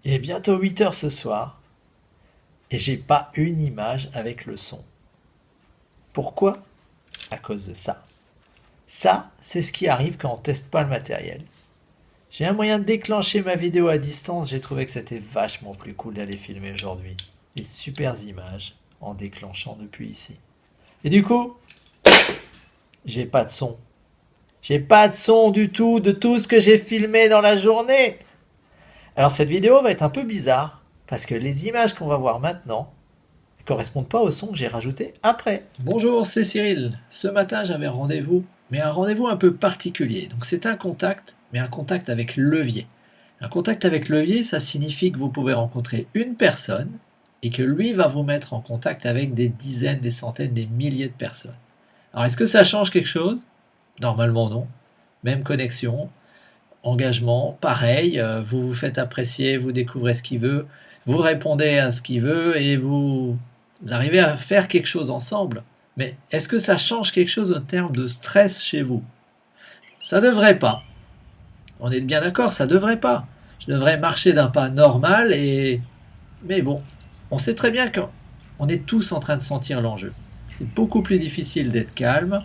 Il est bientôt 8 heures ce soir et j'ai pas une image avec le son. Pourquoi? À cause de ça. Ça, c'est ce qui arrive quand on teste pas le matériel. J'ai un moyen de déclencher ma vidéo à distance, j'ai trouvé que c'était vachement plus cool d'aller filmer aujourd'hui. Des super images en déclenchant depuis ici. Et du coup, j'ai pas de son. J'ai pas de son du tout de tout ce que j'ai filmé dans la journée. Alors cette vidéo va être un peu bizarre parce que les images qu'on va voir maintenant ne correspondent pas au son que j'ai rajouté après. Bonjour, c'est Cyril. Ce matin, j'avais rendez-vous, mais un rendez-vous un peu particulier. Donc c'est un contact, mais un contact avec levier. Un contact avec levier, ça signifie que vous pouvez rencontrer une personne et que lui va vous mettre en contact avec des dizaines, des centaines, des milliers de personnes. Alors est-ce que ça change quelque chose? Normalement non. Même connexion, engagement, pareil, vous vous faites apprécier, vous découvrez ce qu'il veut, vous répondez à ce qu'il veut et vous arrivez à faire quelque chose ensemble. Mais est-ce que ça change quelque chose en termes de stress chez vous? Ça devrait pas. On est bien d'accord, ça devrait pas. Je devrais marcher d'un pas normal et... Mais bon, on sait très bien qu'on est tous en train de sentir l'enjeu. C'est beaucoup plus difficile d'être calme,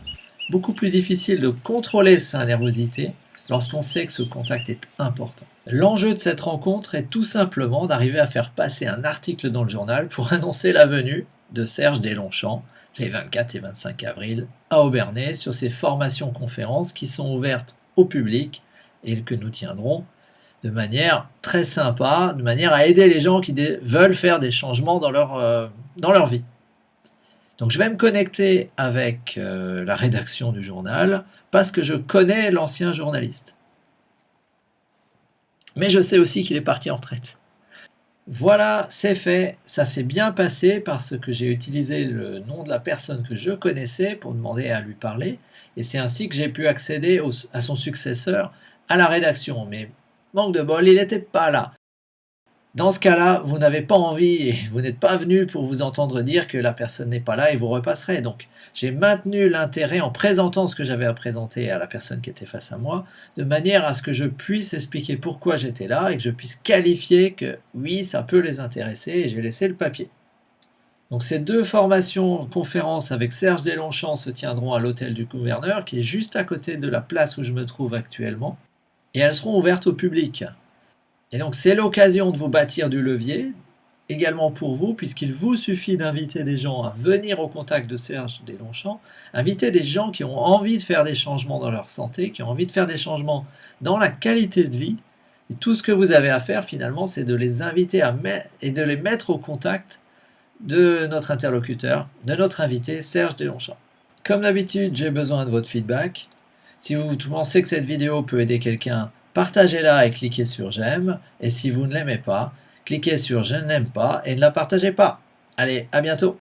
beaucoup plus difficile de contrôler sa nervosité lorsqu'on sait que ce contact est important. L'enjeu de cette rencontre est tout simplement d'arriver à faire passer un article dans le journal pour annoncer la venue de Serge Deslongchamps les 24 et 25 avril à Aubernais sur ces formations-conférences qui sont ouvertes au public et que nous tiendrons de manière très sympa, de manière à aider les gens qui veulent faire des changements dans leur vie. Donc je vais me connecter avec la rédaction du journal parce que je connais l'ancien journaliste. Mais je sais aussi qu'il est parti en retraite. Voilà, c'est fait, ça s'est bien passé parce que j'ai utilisé le nom de la personne que je connaissais pour demander à lui parler, et c'est ainsi que j'ai pu accéder à son successeur à la rédaction. Mais manque de bol, il n'était pas là. Dans ce cas-là, vous n'avez pas envie et vous n'êtes pas venu pour vous entendre dire que la personne n'est pas là et vous repasserez. Donc j'ai maintenu l'intérêt en présentant ce que j'avais à présenter à la personne qui était face à moi, de manière à ce que je puisse expliquer pourquoi j'étais là et que je puisse qualifier que oui, ça peut les intéresser, et j'ai laissé le papier. Donc ces deux formations conférences avec Serge Deslongchamps se tiendront à l'hôtel du gouverneur, qui est juste à côté de la place où je me trouve actuellement, et elles seront ouvertes au public. Et donc c'est l'occasion de vous bâtir du levier, également pour vous, puisqu'il vous suffit d'inviter des gens à venir au contact de Serge Deslongchamps, inviter des gens qui ont envie de faire des changements dans leur santé, qui ont envie de faire des changements dans la qualité de vie. Et tout ce que vous avez à faire finalement, c'est de les inviter et de les mettre au contact de notre interlocuteur, de notre invité Serge Deslongchamps. Comme d'habitude, j'ai besoin de votre feedback. Si vous pensez que cette vidéo peut aider quelqu'un, partagez-la et cliquez sur j'aime. Et si vous ne l'aimez pas, cliquez sur je ne l'aime pas et ne la partagez pas. Allez, à bientôt!